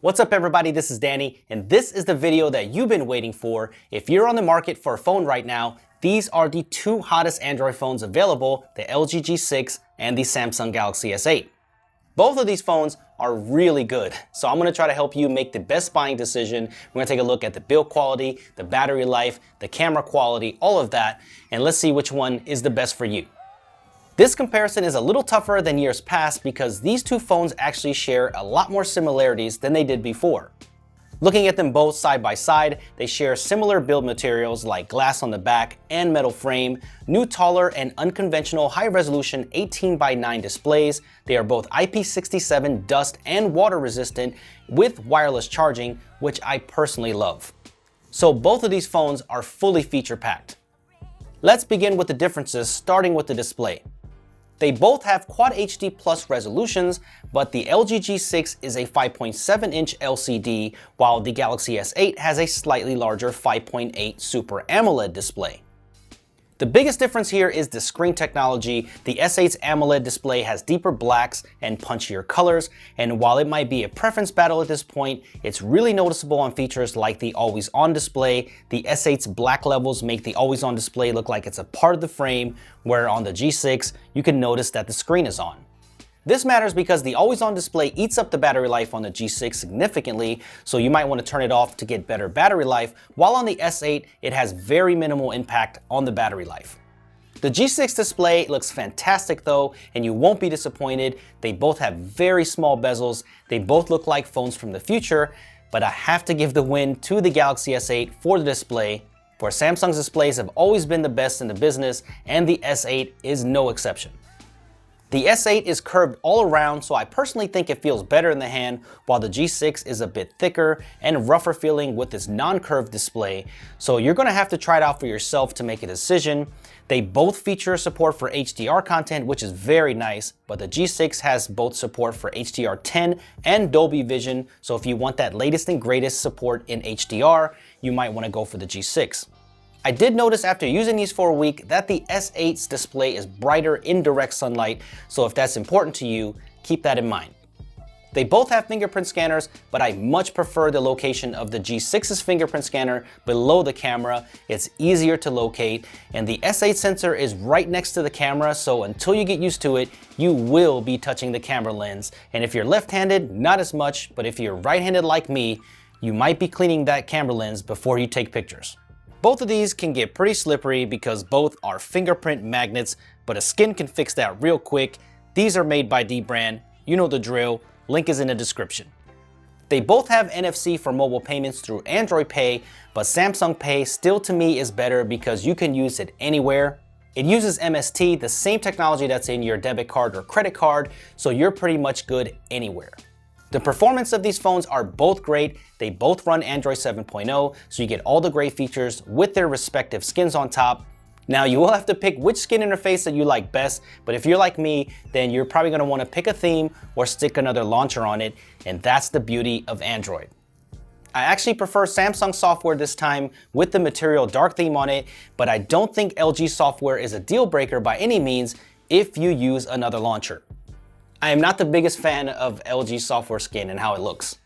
What's up everybody, this is Danny, and this is the video that you've been waiting for. If you're on the market for a phone right now, these are the two hottest Android phones available, the LG G6 and the Samsung Galaxy S8. Both of these phones are really good, so I'm going to try to help you make the best buying decision. We're going to take a look at the build quality, the battery life, the camera quality, all of that, and let's see which one is the best for you. This comparison is a little tougher than years past because these two phones actually share a lot more similarities than they did before. Looking at them both side by side, they share similar build materials like glass on the back and metal frame, new taller and unconventional high-resolution 18:9 displays. They are both IP67 dust and water resistant with wireless charging, which I personally love. So both of these phones are fully feature-packed. Let's begin with the differences, starting with the display. They both have Quad HD Plus resolutions, but the LG G6 is a 5.7-inch LCD, while the Galaxy S8 has a slightly larger 5.8 Super AMOLED display. The biggest difference here is the screen technology. The S8's AMOLED display has deeper blacks and punchier colors, and while it might be a preference battle at this point, it's really noticeable on features like the always-on display. The S8's black levels make the always-on display look like it's a part of the frame, where on the G6, you can notice that the screen is on. This matters because the always-on display eats up the battery life on the G6 significantly, so you might want to turn it off to get better battery life, while on the S8, it has very minimal impact on the battery life. The G6 display looks fantastic though, and you won't be disappointed. They both have very small bezels, they both look like phones from the future, but I have to give the win to the Galaxy S8 for the display, for Samsung's displays have always been the best in the business, and the S8 is no exception. The S8 is curved all around, so I personally think it feels better in the hand, while the G6 is a bit thicker and rougher feeling with its non-curved display, so you're going to have to try it out for yourself to make a decision. They both feature support for HDR content, which is very nice, but the G6 has both support for HDR10 and Dolby Vision, so if you want that latest and greatest support in HDR, you might want to go for the G6. I did notice after using these for a week that the S8's display is brighter in direct sunlight, so if that's important to you, keep that in mind. They both have fingerprint scanners, but I much prefer the location of the G6's fingerprint scanner below the camera. It's easier to locate, and the S8 sensor is right next to the camera, so until you get used to it, you will be touching the camera lens. And if you're left-handed, not as much, but if you're right-handed like me, you might be cleaning that camera lens before you take pictures. Both of these can get pretty slippery because both are fingerprint magnets, but a skin can fix that real quick. These are made by Dbrand, you know the drill, link is in the description. They both have NFC for mobile payments through Android Pay, but Samsung Pay still to me is better because you can use it anywhere. It uses MST, the same technology that's in your debit card or credit card, so you're pretty much good anywhere. The performance of these phones are both great. They both run Android 7.0, so you get all the great features with their respective skins on top. Now you will have to pick which skin interface that you like best, but if you're like me, then you're probably going to want to pick a theme or stick another launcher on it, and that's the beauty of Android. I actually prefer Samsung software this time with the Material Dark theme on it, but I don't think LG software is a deal breaker by any means if you use another launcher. I am not the biggest fan of LG software skin and how it looks.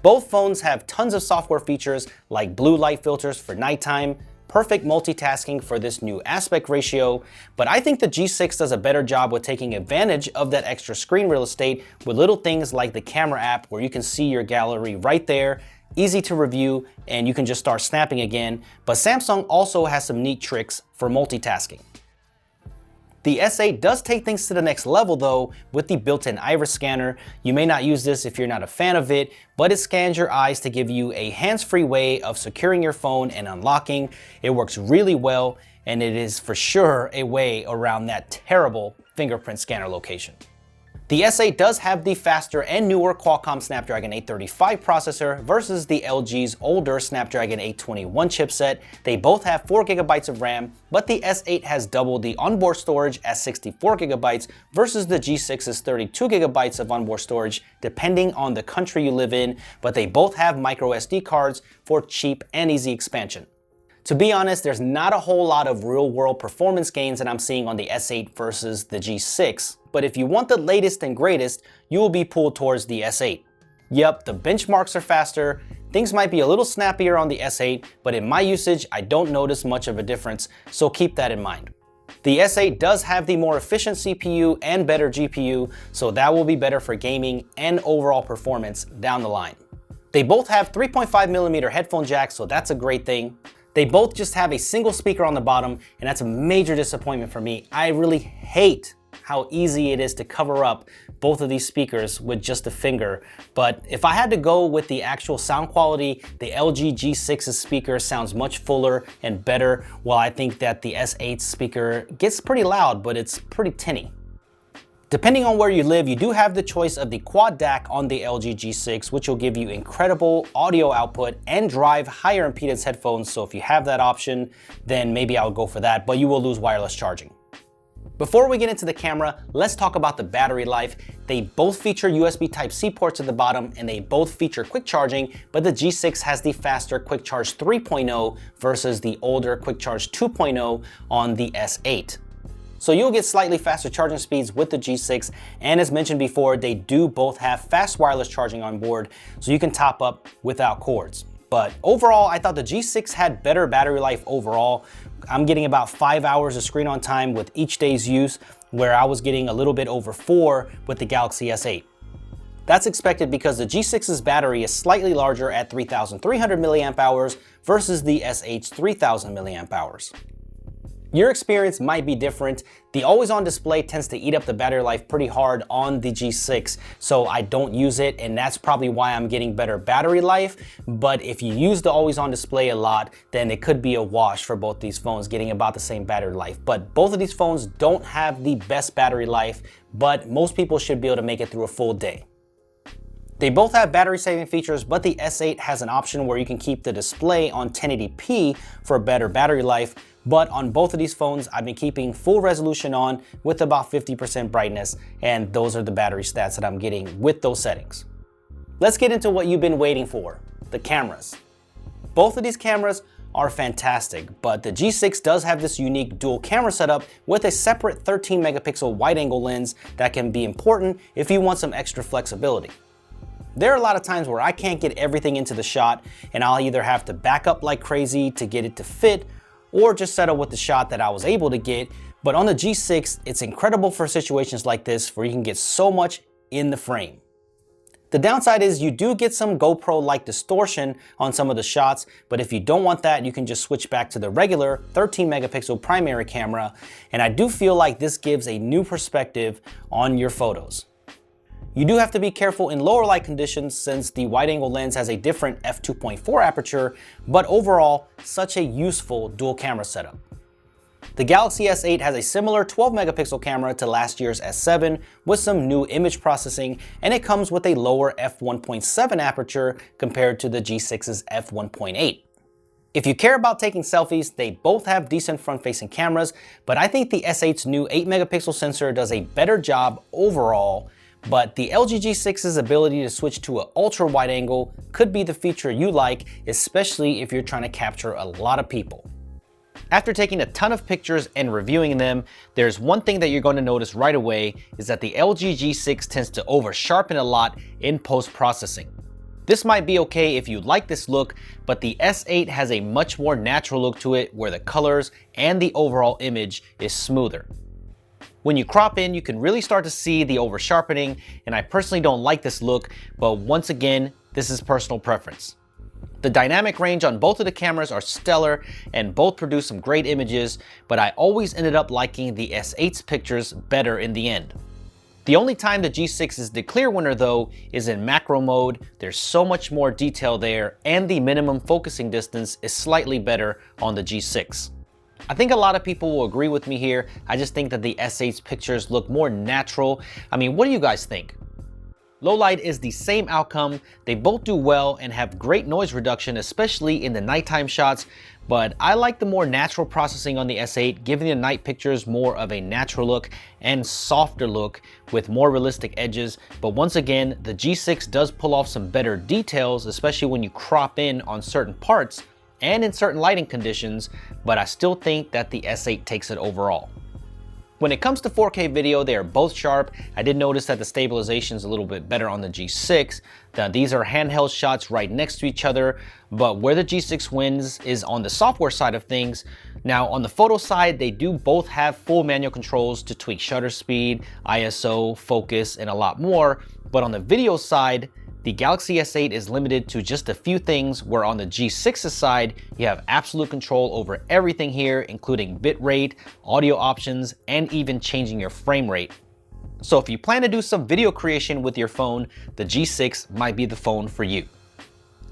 Both phones have tons of software features like blue light filters for nighttime, perfect multitasking for this new aspect ratio, but I think the G6 does a better job with taking advantage of that extra screen real estate with little things like the camera app where you can see your gallery right there, easy to review, and you can just start snapping again, but Samsung also has some neat tricks for multitasking. The S8 does take things to the next level though with the built-in iris scanner. You may not use this if you're not a fan of it, but it scans your eyes to give you a hands-free way of securing your phone and unlocking. It works really well, and it is for sure a way around that terrible fingerprint scanner location. The S8 does have the faster and newer Qualcomm Snapdragon 835 processor versus the LG's older Snapdragon 821 chipset. They both have 4GB of RAM, but the S8 has doubled the onboard storage at 64GB versus the G6's 32GB of onboard storage depending on the country you live in, but they both have microSD cards for cheap and easy expansion. To be honest, there's not a whole lot of real-world performance gains that I'm seeing on the S8 versus the G6, but if you want the latest and greatest, you will be pulled towards the S8. Yep, the benchmarks are faster. Things might be a little snappier on the S8, but in my usage, I don't notice much of a difference, so keep that in mind. The S8 does have the more efficient CPU and better GPU, so that will be better for gaming and overall performance down the line. They both have 3.5mm headphone jacks, so that's a great thing. They both just have a single speaker on the bottom, and that's a major disappointment for me. I really hate how easy it is to cover up both of these speakers with just a finger. But if I had to go with the actual sound quality, the LG G6's speaker sounds much fuller and better, while I think that the S8 speaker gets pretty loud, but it's pretty tinny. Depending on where you live, you do have the choice of the quad DAC on the LG G6, which will give you incredible audio output and drive higher impedance headphones. So if you have that option, then maybe I'll go for that, but you will lose wireless charging. Before we get into the camera, let's talk about the battery life. They both feature USB Type-C ports at the bottom, and they both feature quick charging, but the G6 has the faster Quick Charge 3.0 versus the older Quick Charge 2.0 on the S8. So you'll get slightly faster charging speeds with the G6, and as mentioned before, they do both have fast wireless charging on board, so you can top up without cords. But overall, I thought the G6 had better battery life overall. I'm getting about 5 hours of screen on time with each day's use, where I was getting a little bit over 4 with the Galaxy S8. That's expected because the G6's battery is slightly larger at 3,300 mAh versus the S8's 3,000 mAh. Your experience might be different. The always-on display tends to eat up the battery life pretty hard on the G6, so I don't use it, and that's probably why I'm getting better battery life. But if you use the always-on display a lot, then it could be a wash for both these phones, getting about the same battery life. But both of these phones don't have the best battery life, but most people should be able to make it through a full day. They both have battery saving features, but the S8 has an option where you can keep the display on 1080p for better battery life. But on both of these phones, I've been keeping full resolution on with about 50% brightness, and those are the battery stats that I'm getting with those settings. Let's get into what you've been waiting for, the cameras. Both of these cameras are fantastic, but the G6 does have this unique dual camera setup with a separate 13 megapixel wide angle lens that can be important if you want some extra flexibility. There are a lot of times where I can't get everything into the shot, and I'll either have to back up like crazy to get it to fit, or just settle with the shot that I was able to get. But on the G6, it's incredible for situations like this where you can get so much in the frame. The downside is you do get some GoPro-like distortion on some of the shots, but if you don't want that, you can just switch back to the regular 13 megapixel primary camera, and I do feel like this gives a new perspective on your photos. You do have to be careful in lower light conditions since the wide-angle lens has a different f2.4 aperture, but overall, such a useful dual camera setup. The Galaxy S8 has a similar 12 megapixel camera to last year's S7 with some new image processing, and it comes with a lower f1.7 aperture compared to the G6's f1.8. If you care about taking selfies, they both have decent front-facing cameras, but I think the S8's new 8 megapixel sensor does a better job overall. But the LG G6's ability to switch to an ultra wide angle could be the feature you like, especially if you're trying to capture a lot of people. After taking a ton of pictures and reviewing them, there's one thing that you're going to notice right away is that the LG G6 tends to over sharpen a lot in post-processing. This might be okay if you like this look, but the S8 has a much more natural look to it where the colors and the overall image is smoother. When you crop in, you can really start to see the over sharpening, and I personally don't like this look, but once again, this is personal preference. The dynamic range on both of the cameras are stellar and both produce some great images, but I always ended up liking the S8's pictures better in the end. The only time the G6 is the clear winner though is in macro mode. There's so much more detail there, and the minimum focusing distance is slightly better on the G6. I think a lot of people will agree with me here. I just think that the S8's pictures look more natural. I mean, what do you guys think? Low light is the same outcome. They both do well and have great noise reduction, especially in the nighttime shots, but I like the more natural processing on the S8, giving the night pictures more of a natural look and softer look with more realistic edges. But once again, the G6 does pull off some better details, especially when you crop in on certain parts and in certain lighting conditions, but I still think that the S8 takes it overall. When it comes to 4K video, they are both sharp. I did notice that the stabilization is a little bit better on the G6. These are handheld shots right next to each other, but where the G6 wins is on the software side of things. Now on the photo side, they do both have full manual controls to tweak shutter speed, ISO, focus, and a lot more. But on the video side, the Galaxy S8 is limited to just a few things, where on the G6's side, you have absolute control over everything here, including bitrate, audio options, and even changing your frame rate. So if you plan to do some video creation with your phone, the G6 might be the phone for you.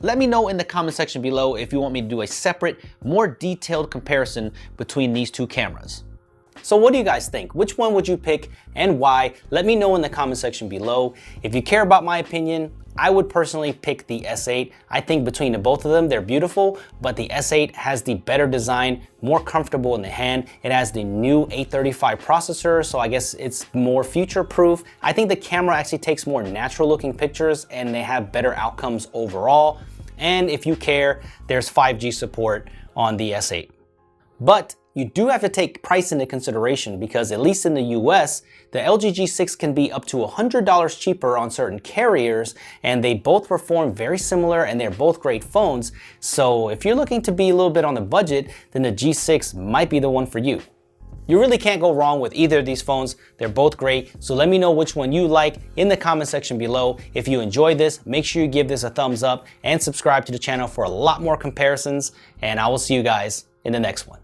Let me know in the comment section below if you want me to do a separate, more detailed comparison between these two cameras. So what do you guys think? Which one would you pick and why? Let me know in the comment section below. If you care about my opinion, I would personally pick the S8. I think between the both of them, they're beautiful, but the S8 has the better design, more comfortable in the hand. It has the new 835 processor, so I guess it's more future-proof. I think the camera actually takes more natural looking pictures and they have better outcomes overall. And if you care, there's 5G support on the S8. But you do have to take price into consideration because at least in the US, the LG G6 can be up to $100 cheaper on certain carriers, and they both perform very similar and they're both great phones. So if you're looking to be a little bit on the budget, then the G6 might be the one for you. You really can't go wrong with either of these phones. They're both great. So let me know which one you like in the comment section below. If you enjoyed this, make sure you give this a thumbs up and subscribe to the channel for a lot more comparisons. And I will see you guys in the next one.